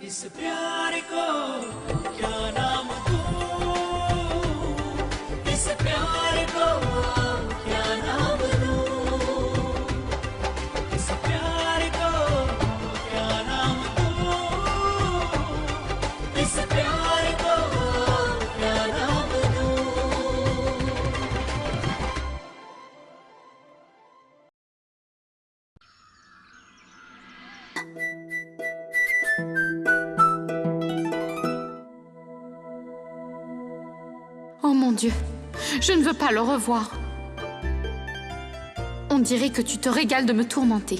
इस प्यार को क्या नाम दूं, इस प्यार को क्या नाम दूं, इस प्यार को क्या नाम दूं, इस प्यार को क्या नाम दूं। Oh mon Dieu, je ne veux pas le revoir. On dirait que tu te régales de me tourmenter.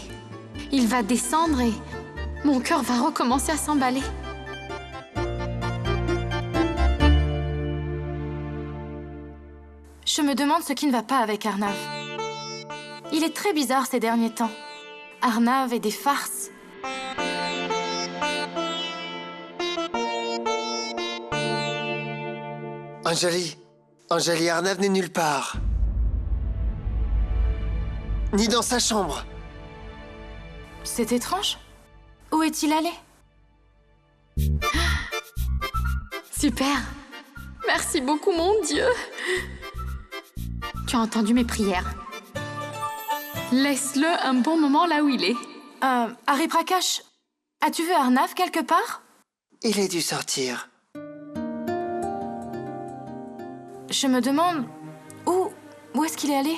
Il va descendre et mon cœur va recommencer à s'emballer. Je me demande ce qui ne va pas avec Arnav. Il est très bizarre ces derniers temps. Arnav et des farces. Anjali Arnav n'est nulle part. Ni dans sa chambre. C'est étrange. Où est-il allé? Super. Merci beaucoup, mon Dieu. Tu as entendu mes prières. Laisse-le un bon moment là où il est. Harry Prakash, as-tu vu Arnav quelque part? Il est dû sortir. Je me demande... Où est-ce qu'il est allé?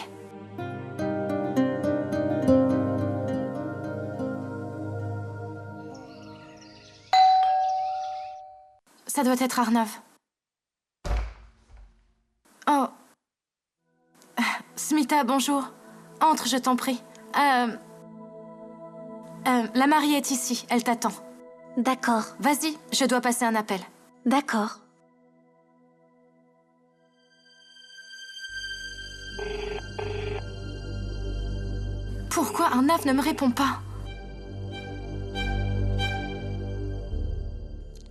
Ça doit être Arnav. Oh. Smita, bonjour. Entre, je t'en prie. La mariée est ici, elle t'attend. D'accord. Vas-y, je dois passer un appel. D'accord. Pourquoi Arnav ne me répond pas?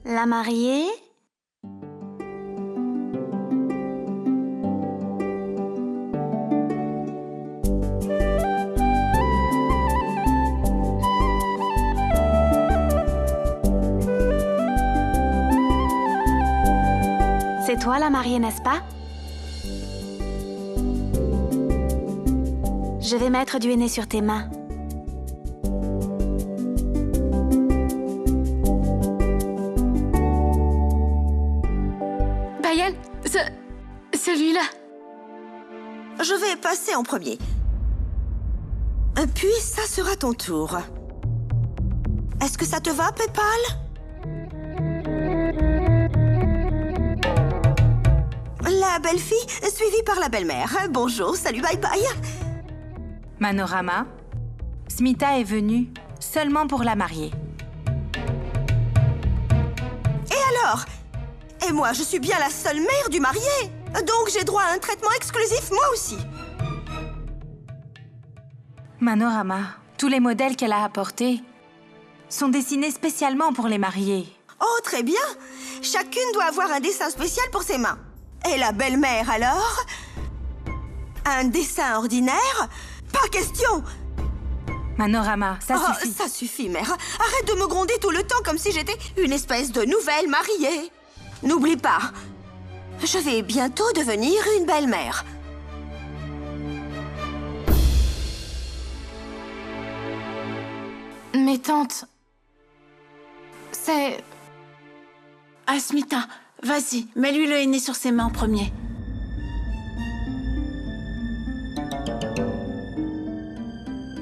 La mariée? C'est toi la mariée, n'est-ce pas? Je vais mettre du henné sur tes mains. Bayal, celui-là. Je vais passer en premier. Puis ça sera ton tour. Est-ce que ça te va, Pépal? La belle-fille, suivie par la belle-mère. Bonjour, salut, bye-bye. Manorama, Smita est venue seulement pour la marier. Et alors? Et moi, je suis bien la seule mère du marié. Donc j'ai droit à un traitement exclusif, moi aussi. Manorama, tous les modèles qu'elle a apportés sont dessinés spécialement pour les mariés. Oh, très bien. Chacune doit avoir un dessin spécial pour ses mains. Et la belle-mère, alors? Un dessin ordinaire? Pas question! Manorama, ça suffit. Ça suffit, mère. Arrête de me gronder tout le temps comme si j'étais une espèce de nouvelle mariée. N'oublie pas, je vais bientôt devenir une belle-mère. Mais tante... C'est... Asmita, vas-y, mets-lui le henné sur ses mains en premier.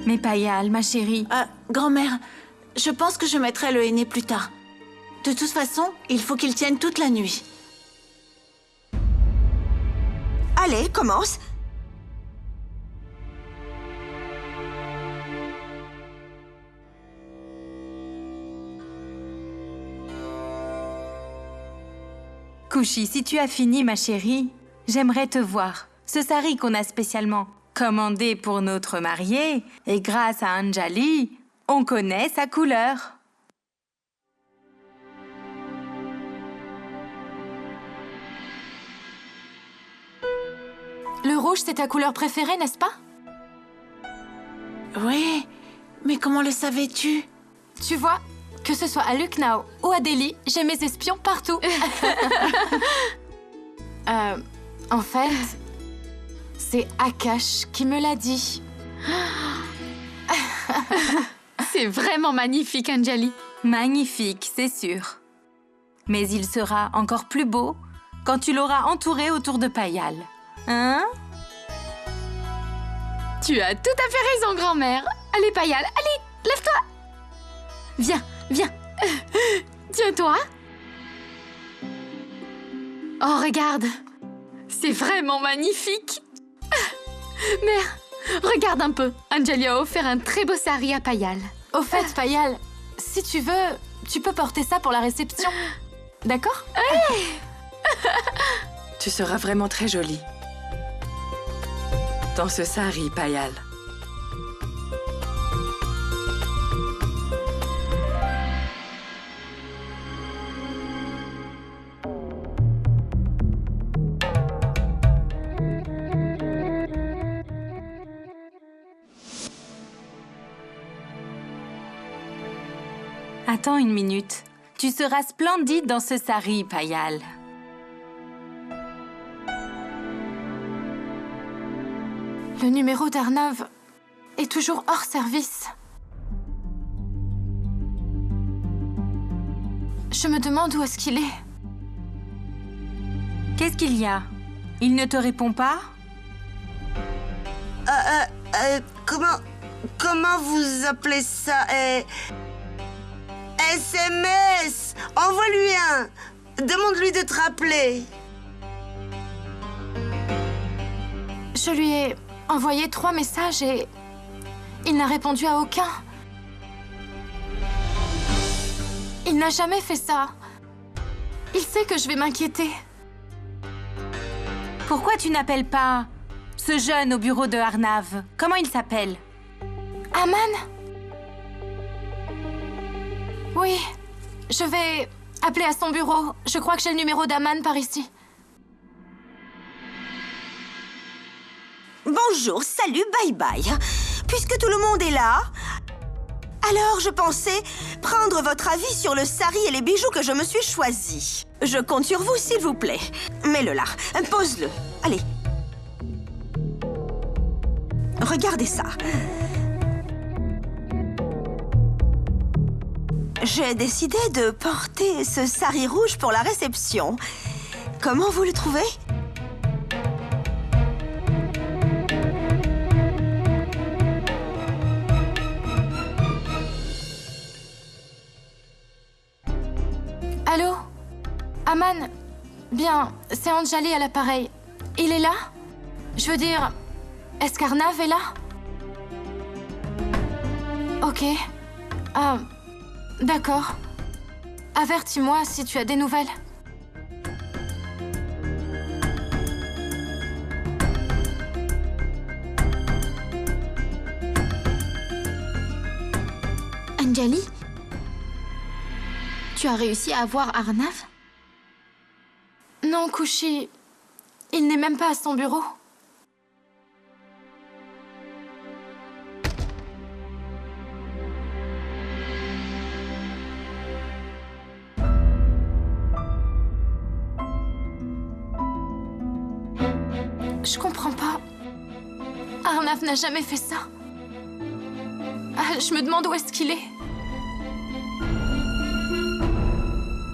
Mais Payal, ma chérie... Grand-mère, je pense que je mettrai le henné plus tard. De toute façon, il faut qu'il tienne toute la nuit. Allez, commence. Kushi, si tu as fini, ma chérie, j'aimerais te voir. Ce sari qu'on a spécialement commandé pour notre mariée, et grâce à Anjali, on connaît sa couleur. Le rouge, c'est ta couleur préférée, n'est-ce pas? Oui, mais comment le savais-tu? Tu vois, Que ce soit à Lucknow ou à Delhi, j'ai mes espions partout. En fait, c'est Akash qui me l'a dit. C'est vraiment magnifique, Anjali. Magnifique, c'est sûr. Mais il sera encore plus beau quand tu l'auras entouré autour de Payal. Hein? Tu as tout à fait raison, grand-mère. Allez, Payal, allez, lève-toi. Viens, viens. Tiens-toi. Oh, regarde. C'est vraiment magnifique. Mère, regarde un peu. Anjali a offert un très beau sari à Payal. Au fait, Payal, si tu veux, tu peux porter ça pour la réception. D'accord? Tu seras vraiment très jolie. Dans ce sari, Payal. Attends une minute. Tu seras splendide dans ce sari, Payal. Le numéro d'Arnav est toujours hors service. Je me demande où est-ce qu'il est. Qu'est-ce qu'il y a? Il ne te répond pas? Comment vous appelez ça? SMS! Envoie-lui un! Demande-lui de te rappeler. Je lui ai envoyé 3 messages et il n'a répondu à aucun. Il n'a jamais fait ça. Il sait que je vais m'inquiéter. Pourquoi tu n'appelles pas ce jeune au bureau de Arnav? Comment il s'appelle? Aman? Oui, je vais appeler à son bureau. Je crois que j'ai le numéro d'Aman par ici. Bonjour, salut, bye bye. Puisque tout le monde est là, alors je pensais prendre votre avis sur le sari et les bijoux que je me suis choisi. Je compte sur vous, s'il vous plaît. Mets-le là, pose-le. Allez. Regardez ça. J'ai décidé de porter ce sari rouge pour la réception. Comment vous le trouvez? Allô? Aman? Bien, c'est Anjali à l'appareil. Il est là? Je veux dire, est-ce qu'Arnav est là? Ok. Ah, d'accord. Avertis-moi si tu as des nouvelles. Anjali? Tu as réussi à avoir Arnav? Non, Kushi. Il n'est même pas à son bureau. Je comprends pas. Arnav n'a jamais fait ça. Ah, je me demande où est-ce qu'il est.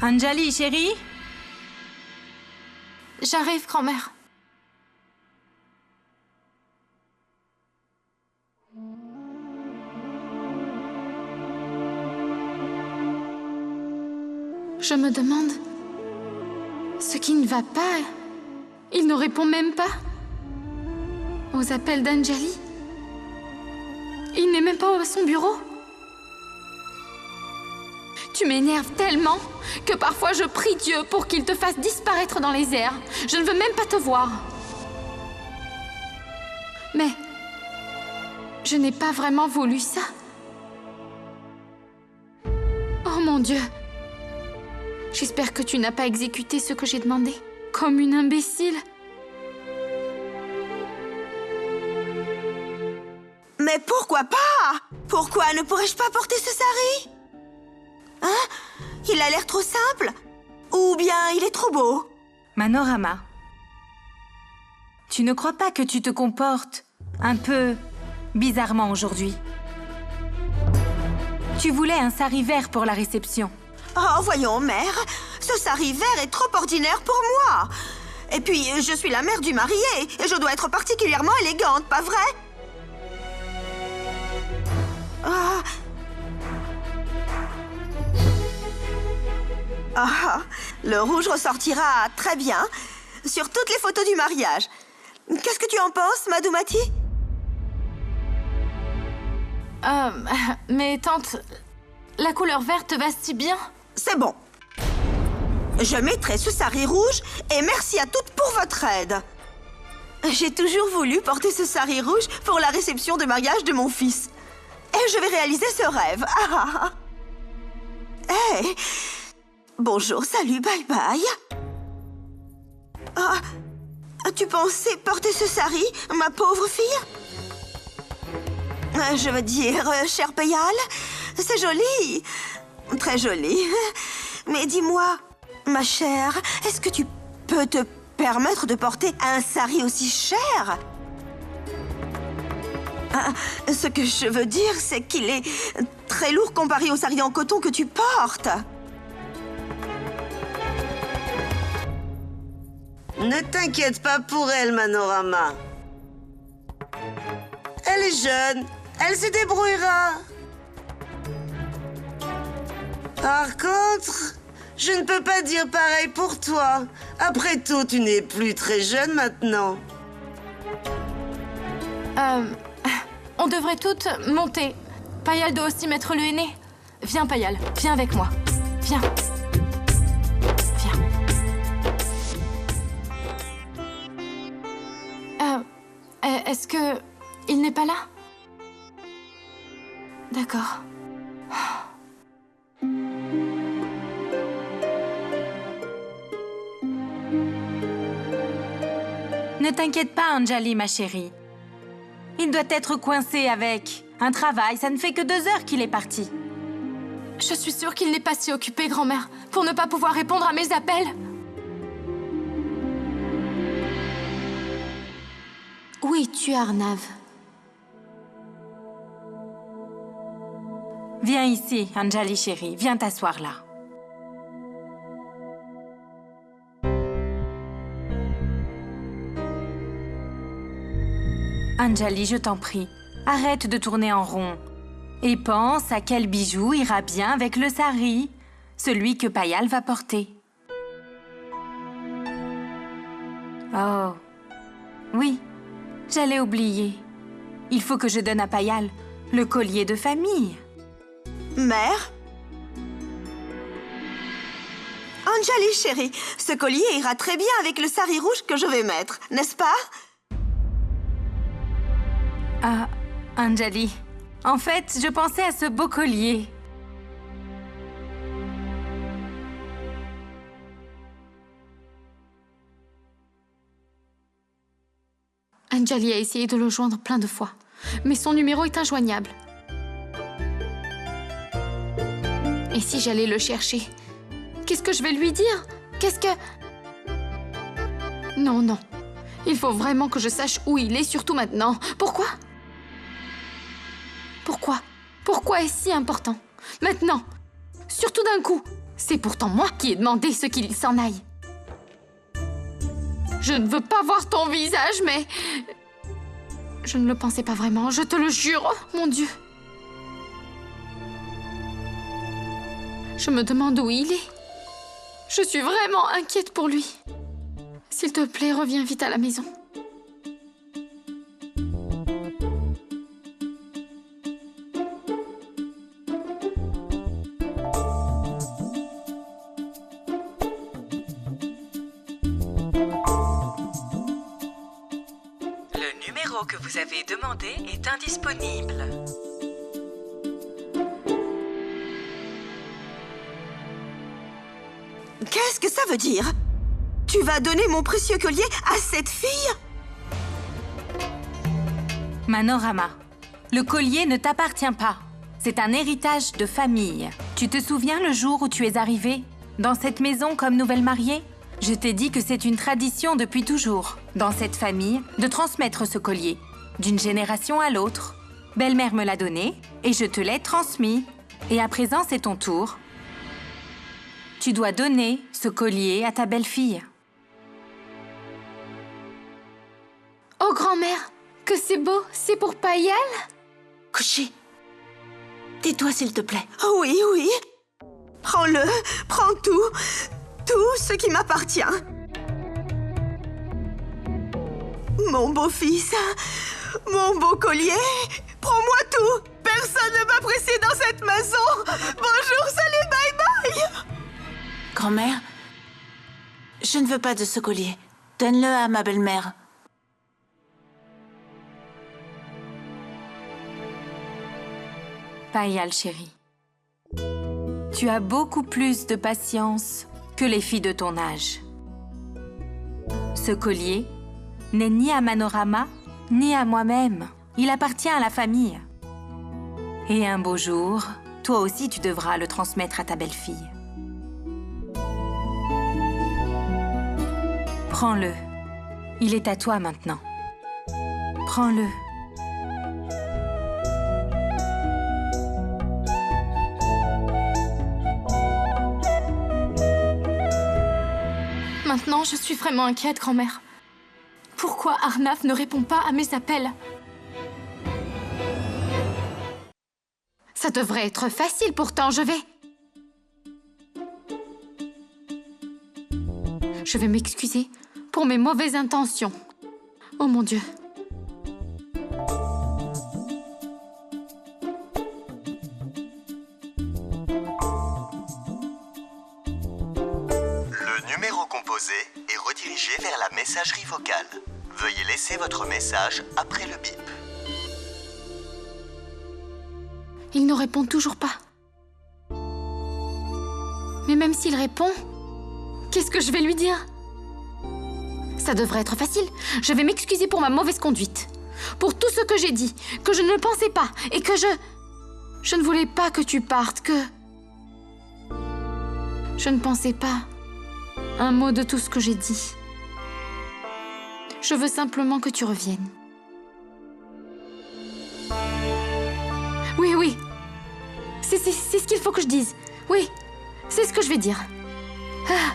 Anjali, chérie? J'arrive, grand-mère. Je me demande ce qui ne va pas. Il ne répond même pas aux appels d'Anjali. Il n'est même pas à son bureau. Tu m'énerves tellement que parfois je prie Dieu pour qu'il te fasse disparaître dans les airs. Je ne veux même pas te voir. Mais je n'ai pas vraiment voulu ça. Oh mon Dieu. J'espère que tu n'as pas exécuté ce que j'ai demandé. Comme une imbécile. Mais pourquoi pas? Pourquoi ne pourrais-je pas porter ce sari? Hein? qu'il a l'air trop simple? Ou bien il est trop beau? Manorama, tu ne crois pas que tu te comportes un peu bizarrement aujourd'hui? Tu voulais un sari vert pour la réception. Oh, voyons, mère, ce sari vert est trop ordinaire pour moi. Et puis, je suis la mère du marié et je dois être particulièrement élégante, pas vrai? Ah. Ah, le rouge ressortira très bien sur toutes les photos du mariage. Qu'est-ce que tu en penses, Madhumati? Mais tante, la couleur verte va si bien. C'est bon. Je mettrai ce sari rouge et merci à toutes pour votre aide. J'ai toujours voulu porter ce sari rouge pour la réception de mariage de mon fils. Et je vais réaliser ce rêve. Hey. Bonjour, salut, bye bye. Ah, tu pensais porter ce sari, ma pauvre fille? Je veux dire, cher Payal, c'est joli. Très joli. Mais dis-moi, ma chère, est-ce que tu peux te permettre de porter un sari aussi cher? Ce que je veux dire, c'est qu'il est très lourd comparé au sari en coton que tu portes. Ne t'inquiète pas pour elle, Manorama. Elle est jeune, elle se débrouillera. Par contre, je ne peux pas dire pareil pour toi. Après tout, tu n'es plus très jeune maintenant. On devrait toutes monter. Payal doit aussi mettre le henné. Viens, Payal, viens avec moi. Viens. Viens. Est-ce que... il n'est pas là? D'accord. Ne t'inquiète pas, Anjali, ma chérie. Il doit être coincé avec un travail. Ça ne fait que 2 heures qu'il est parti. Je suis sûre qu'il n'est pas si occupé, grand-mère, pour ne pas pouvoir répondre à mes appels. Où es-tu, Arnav? Viens ici, Anjali, chérie. Viens t'asseoir là. Anjali, je t'en prie, arrête de tourner en rond. Et pense à quel bijou ira bien avec le sari, celui que Payal va porter. Oh, oui, j'allais oublier. Il faut que je donne à Payal le collier de famille. Mère? Anjali, chérie, ce collier ira très bien avec le sari rouge que je vais mettre, n'est-ce pas? Ah, Anjali, en fait, je pensais à ce beau collier. Anjali a essayé de le joindre plein de fois, mais son numéro est injoignable. Et si j'allais le chercher? Qu'est-ce que je vais lui dire? Qu'est-ce que... Non, non. Il faut vraiment que je sache où il est, surtout maintenant. Pourquoi? Pourquoi? Pourquoi est-ce si important? Maintenant? Surtout d'un coup? C'est pourtant moi qui ai demandé ce qu'il s'en aille. Je ne veux pas voir ton visage, mais... Je ne le pensais pas vraiment, je te le jure. Oh, mon Dieu. Je me demande où il est. Je suis vraiment inquiète pour lui. S'il te plaît, reviens vite à la maison. Le numéro que vous avez demandé est indisponible. Qu'est-ce que ça veut dire? Tu vas donner mon précieux collier à cette fille? Manorama, le collier ne t'appartient pas. C'est un héritage de famille. Tu te souviens le jour où tu es arrivée dans cette maison comme nouvelle mariée? Je t'ai dit que c'est une tradition depuis toujours, dans cette famille, de transmettre ce collier, d'une génération à l'autre. Belle-mère me l'a donné et je te l'ai transmis. Et à présent, c'est ton tour. Tu dois donner ce collier à ta belle-fille. Oh, grand-mère, que c'est beau, c'est pour Payal? Kushi, tais-toi s'il te plaît. Oh oui, oui. Prends-le, prends tout ce qui m'appartient. Mon beau-fils, mon beau collier, prends-moi tout. Personne ne m'a pressé dans cette maison. Bonjour, salut, bye-bye. Grand-mère, je ne veux pas de ce collier. Donne-le à ma belle-mère. Payal, chérie. Tu as beaucoup plus de patience que les filles de ton âge. Ce collier n'est ni à Manorama, ni à moi-même. Il appartient à la famille. Et un beau jour, toi aussi tu devras le transmettre à ta belle-fille. Prends-le. Il est à toi maintenant. Prends-le. Maintenant, je suis vraiment inquiète, grand-mère. Pourquoi Arnaf ne répond pas à mes appels? Ça devrait être facile pourtant, je vais m'excuser pour mes mauvaises intentions. Oh mon Dieu. Le numéro composé est redirigé vers la messagerie vocale. Veuillez laisser votre message après le bip. Il ne répond toujours pas. Mais même s'il répond, qu'est-ce que je vais lui dire? Ça devrait être facile. Je vais m'excuser pour ma mauvaise conduite. Pour tout ce que j'ai dit, que je ne le pensais pas et que je ne voulais pas que tu partes, que... Je ne pensais pas un mot de tout ce que j'ai dit. Je veux simplement que tu reviennes. Oui, oui. C'est ce qu'il faut que je dise. Oui, c'est ce que je vais dire. Ah.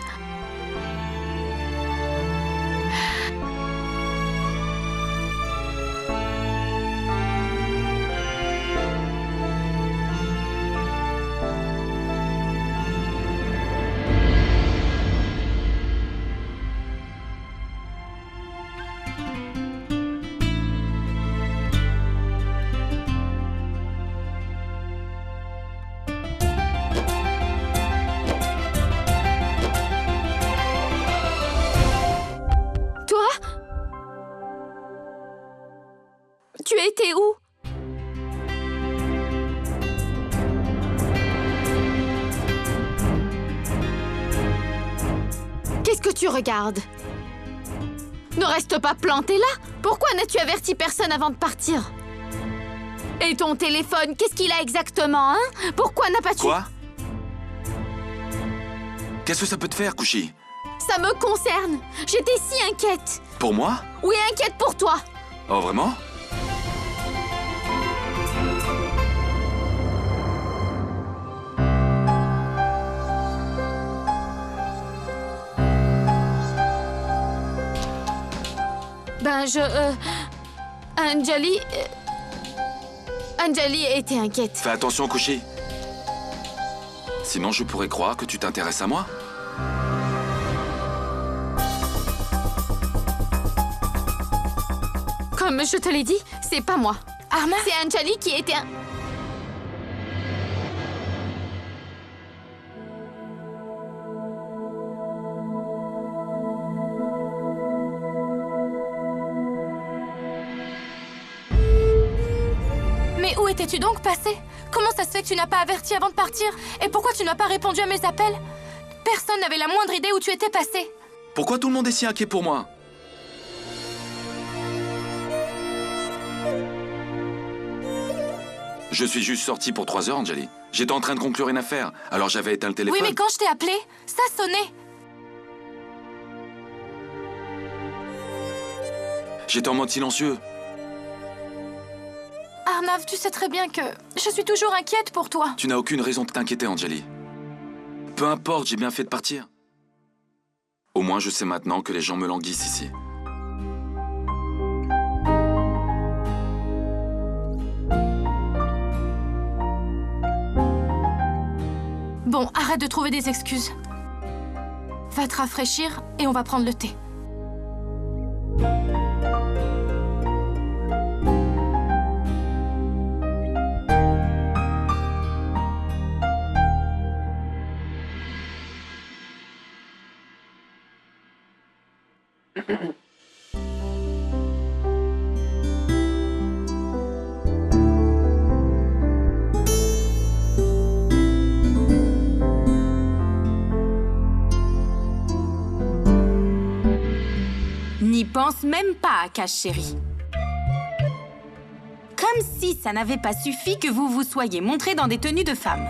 Tu étais où? Qu'est-ce que tu regardes? Ne reste pas planté là. Pourquoi n'as-tu averti personne avant de partir? Et ton téléphone, qu'est-ce qu'il a exactement, hein? Pourquoi n'a pas tu... Quoi? Qu'est-ce que ça peut te faire, Kushi? Ça me concerne. J'étais si inquiète. Pour moi? Oui, inquiète pour toi. Oh, vraiment? Ben, Anjali était inquiète. Fais attention, Kushi. Sinon, je pourrais croire que tu t'intéresses à moi. Comme je te l'ai dit, c'est pas moi. Arma, c'est Anjali qui était Mais où étais-tu donc passé? Comment ça se fait que tu n'as pas averti avant de partir? Et pourquoi tu n'as pas répondu à mes appels? Personne n'avait la moindre idée où tu étais passé. Pourquoi tout le monde est si inquiet pour moi? Je suis juste sorti pour 3 heures, Anjali. J'étais en train de conclure une affaire, alors j'avais éteint le téléphone. Oui, mais quand je t'ai appelé, ça sonnait. J'étais en mode silencieux. Arnav, tu sais très bien que je suis toujours inquiète pour toi. Tu n'as aucune raison de t'inquiéter, Anjali. Peu importe, j'ai bien fait de partir. Au moins, je sais maintenant que les gens me languissent ici. Bon, arrête de trouver des excuses. Va te rafraîchir et on va prendre le thé. N'y pense même pas, Akash chérie. Comme si ça n'avait pas suffi que vous vous soyez montrés dans des tenues de femmes.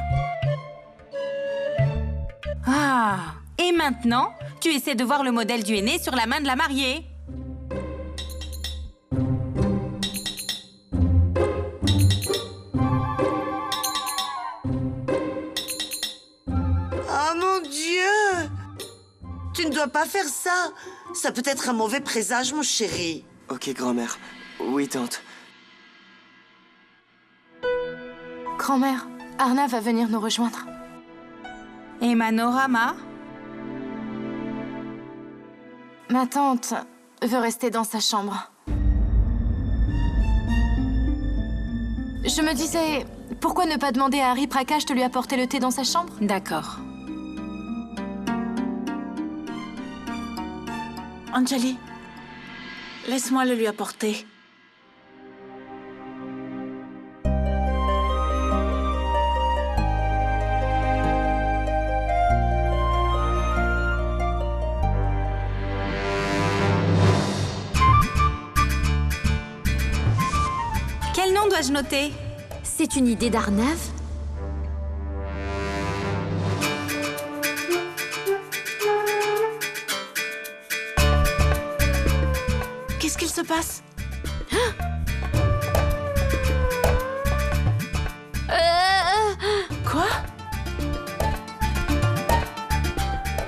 Ah, et maintenant, tu essaies de voir le modèle du aîné sur la main de la mariée. Oh mon Dieu! Tu ne dois pas faire ça. Ça peut être un mauvais présage, mon chéri. Ok, grand-mère. Oui, tante. Grand-mère, Arnav va venir nous rejoindre. Et Manorama? Ma tante veut rester dans sa chambre. Je me disais, pourquoi ne pas demander à Hari Prakash de lui apporter le thé dans sa chambre? D'accord. Anjali, laisse-moi le lui apporter. Quel nom dois-je noter? C'est une idée d'Arnav? Qu'est-ce qu'il se passe? Quoi?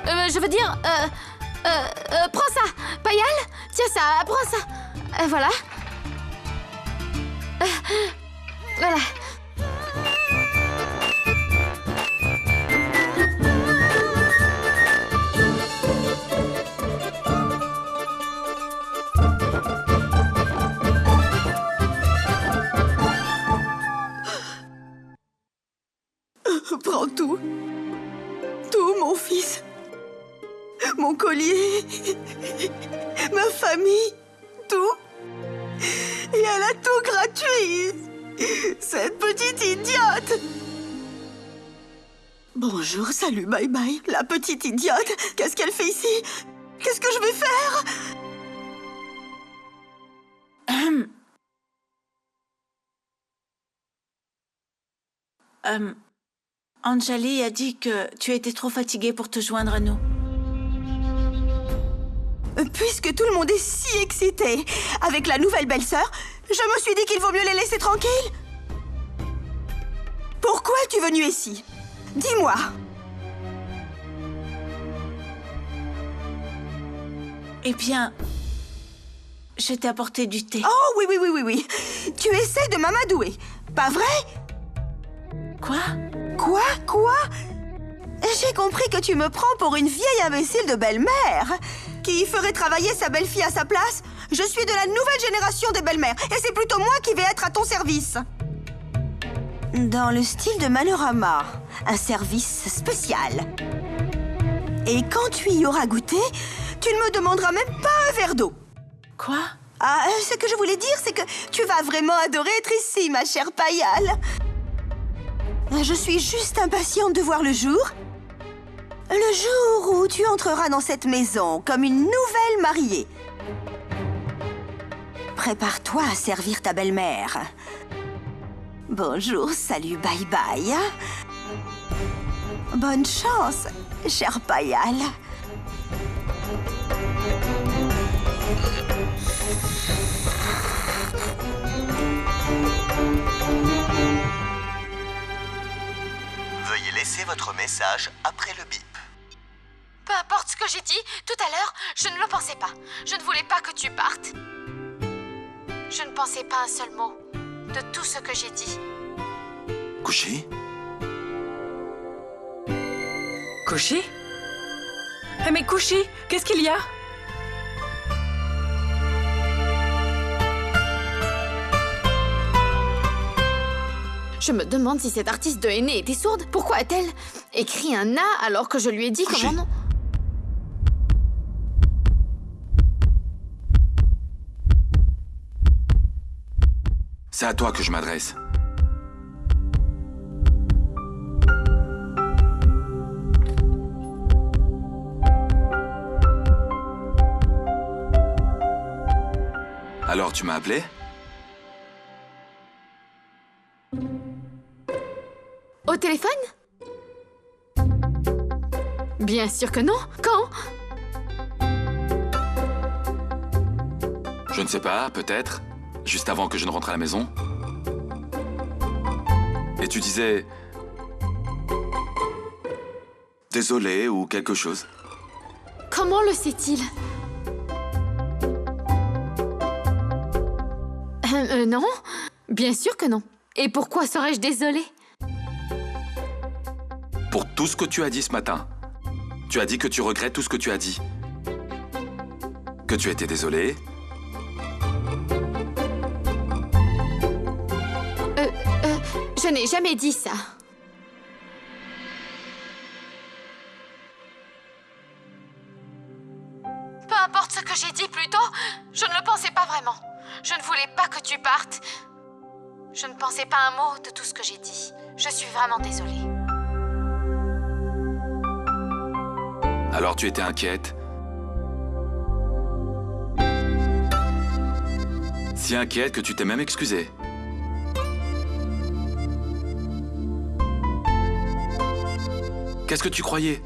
Je veux dire, prends ça, Payal. Tiens ça, prends ça. Voilà. Voilà. Prends tout. Tout, mon fils. Mon collier. Ma famille. Tout. Et elle a tout gratuit. Cette petite idiote. Bonjour, salut, bye bye. La petite idiote. Qu'est-ce qu'elle fait ici? Qu'est-ce que je vais faire? Anjali a dit que tu étais trop fatiguée pour te joindre à nous. Puisque tout le monde est si excité avec la nouvelle belle-sœur, je me suis dit qu'il vaut mieux les laisser tranquilles. Pourquoi es-tu venue ici? Dis-moi. Eh bien, je t'ai apporté du thé. Oh oui, oui, oui, oui, oui. Tu essaies de m'amadouer, pas vrai? Quoi? Quoi? J'ai compris que tu me prends pour une vieille imbécile de belle-mère qui ferait travailler sa belle-fille à sa place. Je suis de la nouvelle génération des belles-mères et c'est plutôt moi qui vais être à ton service. Dans le style de Manorama, un service spécial. Et quand tu y auras goûté, tu ne me demanderas même pas un verre d'eau. Quoi? Ah, ce que je voulais dire, c'est que tu vas vraiment adorer être ici, ma chère Payal. Je suis juste impatiente de voir le jour. Le jour où tu entreras dans cette maison comme une nouvelle mariée. Prépare-toi à servir ta belle-mère. Bonjour, salut, bye bye. Bonne chance, cher Payal. Veuillez laisser votre message après le bip. Peu importe ce que j'ai dit tout à l'heure, je ne le pensais pas. Je ne voulais pas que tu partes. Je ne pensais pas un seul mot de tout ce que j'ai dit. Kushi? Kushi? Mais Kushi, qu'est-ce qu'il y a? Je me demande si cette artiste de Henné était sourde. Pourquoi a-t-elle écrit un A alors que je lui ai dit Kushi. comment non? C'est à toi que je m'adresse. Alors, tu m'as appelé? Au téléphone? Bien sûr que non. Quand? Je ne sais pas, peut-être. Juste avant que je ne rentre à la maison. Et tu disais... Désolé ou quelque chose. Comment le sait-il? Non. Bien sûr que non. Et pourquoi serais-je désolée? Pour tout ce que tu as dit ce matin. Tu as dit que tu regrettes tout ce que tu as dit. Que tu étais désolé. Je n'ai jamais dit ça. Peu importe ce que j'ai dit plus tôt, je ne le pensais pas vraiment. Je ne voulais pas que tu partes. Je ne pensais pas un mot de tout ce que j'ai dit. Je suis vraiment désolée. Alors tu étais inquiète. Si inquiète que tu t'es même excusée. Qu'est-ce que tu croyais?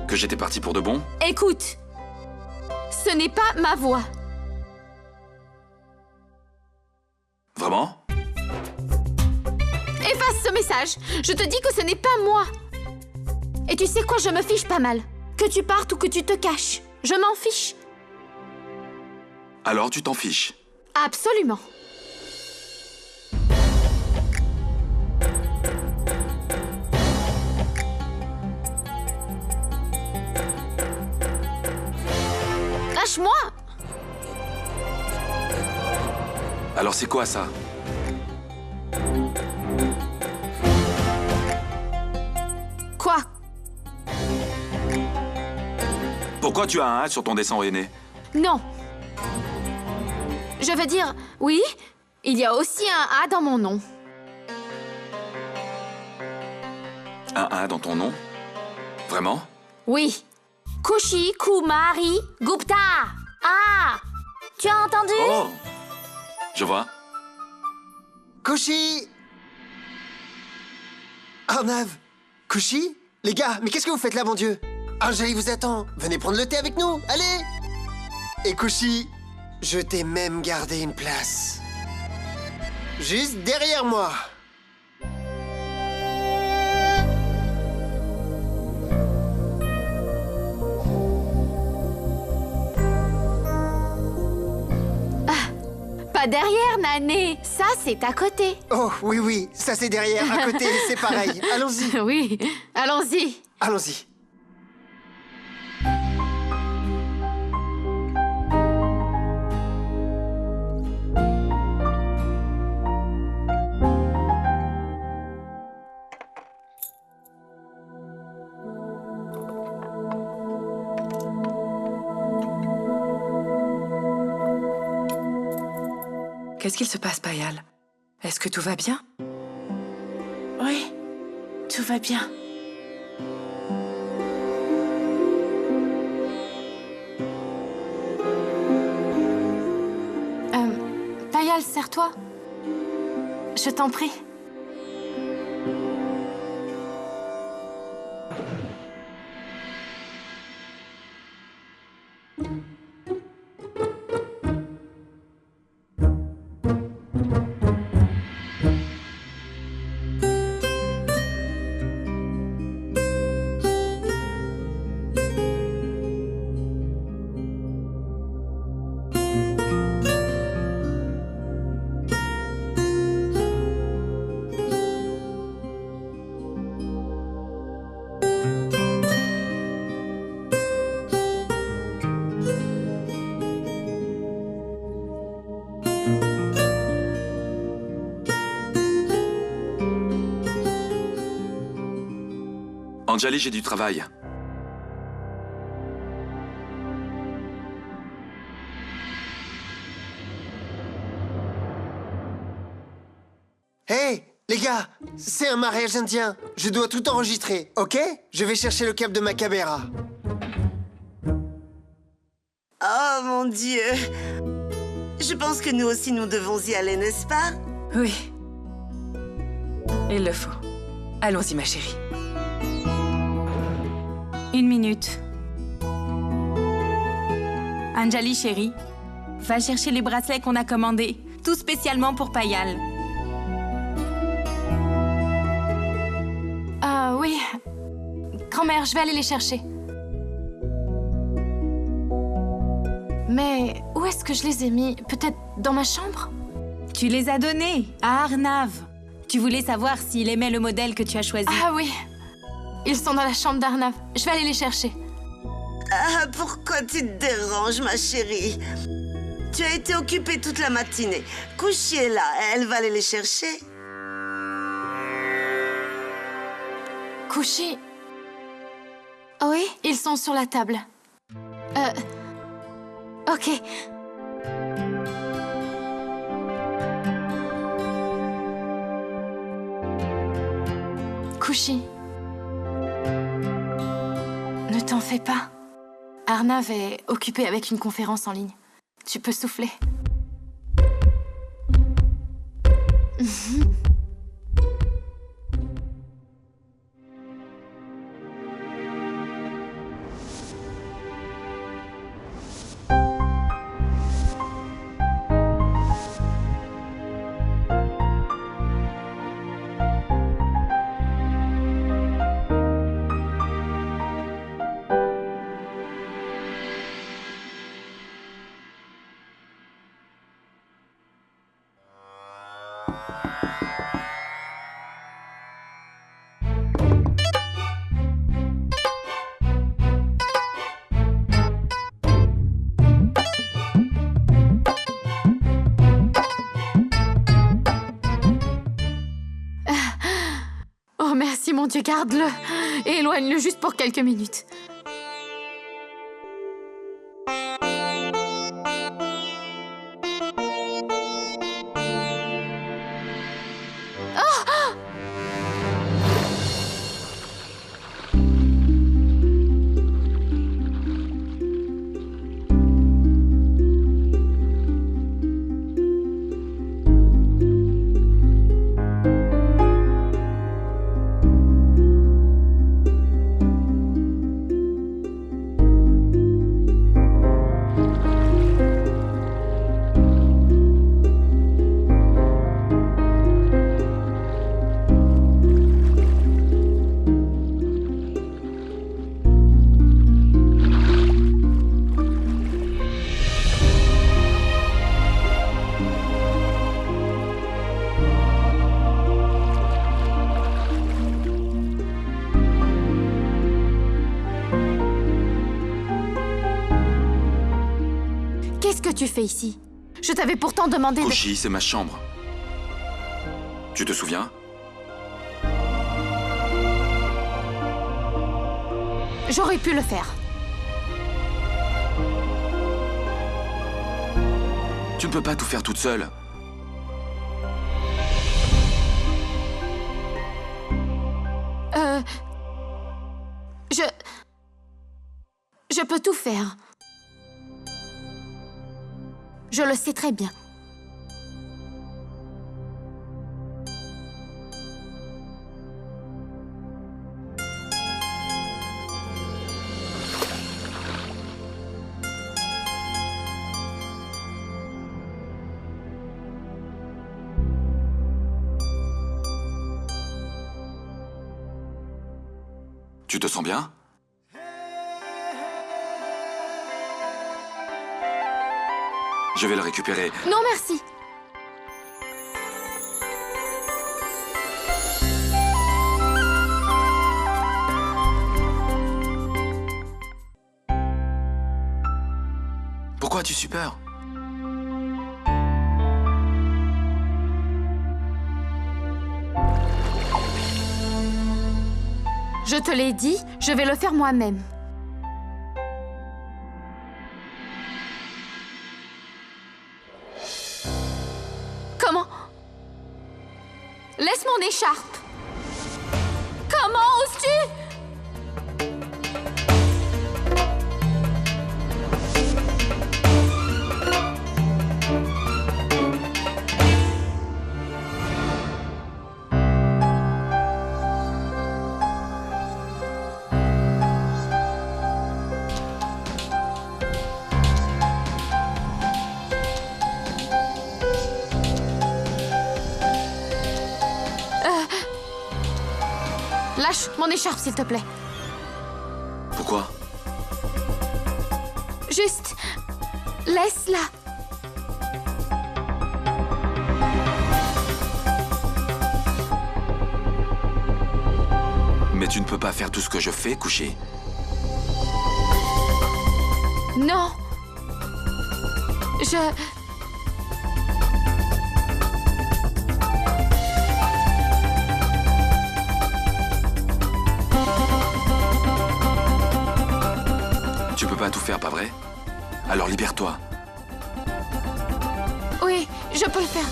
Que j'étais parti pour de bon? Écoute, ce n'est pas ma voix. Vraiment? Efface ce message. Je te dis que ce n'est pas moi. Et tu sais quoi, je me fiche pas mal. Que tu partes ou que tu te caches. Je m'en fiche. Alors tu t'en fiches? Absolument. Lâche-moi! Alors c'est quoi ça? Quoi? Pourquoi tu as un A sur ton dessin au henné? Non. Je veux dire, oui, il y a aussi un A dans mon nom. Un A dans ton nom? Vraiment? Oui. Kushi Kumari Gupta. Ah! Tu as entendu? Oh! Je vois. Kushi! Arnav! Kushi? Les gars, mais qu'est-ce que vous faites là, mon Dieu? Anjali vous attend. Venez prendre le thé avec nous, allez! Et Kushi, je t'ai même gardé une place. Juste derrière moi. Pas derrière, Nané. Ça, c'est à côté. Oh, oui, oui, ça c'est derrière, à côté, c'est pareil. Allons-y. Oui, allons-y. Allons-y. Qu'est-ce qu'il se passe, Payal? Est-ce que tout va bien? Oui, tout va bien. Payal, serre-toi. Je t'en prie. Anjali, j'ai du travail. Hé, les gars, c'est un mariage indien. Je dois tout enregistrer, ok? Je vais chercher le câble de ma caméra. Oh mon Dieu! Je pense que nous aussi nous devons y aller, n'est-ce pas? Oui. Il le faut. Allons-y, ma chérie. 1 minute. Anjali, chérie, va chercher les bracelets qu'on a commandés, tout spécialement pour Payal. Oui. Grand-mère, je vais aller les chercher. Mais où est-ce que je les ai mis? Peut-être dans ma chambre? Tu les as donnés à Arnav. Tu voulais savoir s'il aimait le modèle que tu as choisi. Ah oui. Ils sont dans la chambre d'Arnav. Je vais aller les chercher. Ah, pourquoi tu te déranges, ma chérie? Tu as été occupée toute la matinée. Kushi est là, elle va aller les chercher. Kushi, Oui? ils sont sur la table. Ok. Kushi, ne t'en fais pas. Arnav est occupé avec une conférence en ligne. Tu peux souffler. Oh merci mon Dieu, garde-le et éloigne-le juste pour quelques minutes. Qu'est-ce que tu fais ici? Je t'avais pourtant demandé de... Kushi, c'est ma chambre. Tu te souviens? J'aurais pu le faire. Tu ne peux pas tout faire toute seule. Je peux tout faire. Je le sais très bien. Tu te sens bien? Je vais le récupérer. Non, merci. Pourquoi as-tu su peur? Je te l'ai dit, je vais le faire moi-même. Comment? Laisse mon écharpe. Comment oses-tu? Lâche mon écharpe, s'il te plaît. Pourquoi? Juste... laisse-la. Mais tu ne peux pas faire tout ce que je fais, Kushi. Non. Tu peux pas tout faire, pas vrai? Alors libère-toi. Oui, je peux le faire.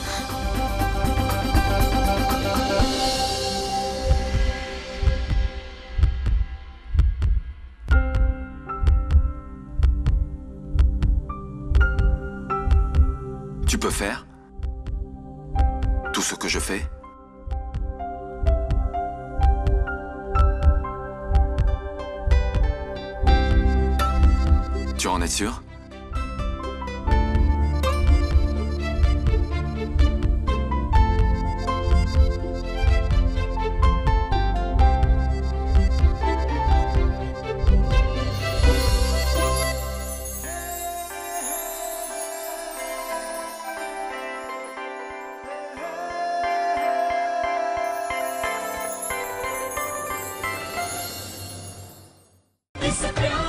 Tu peux faire tout ce que je fais? Tu en es sûr? इस प्यार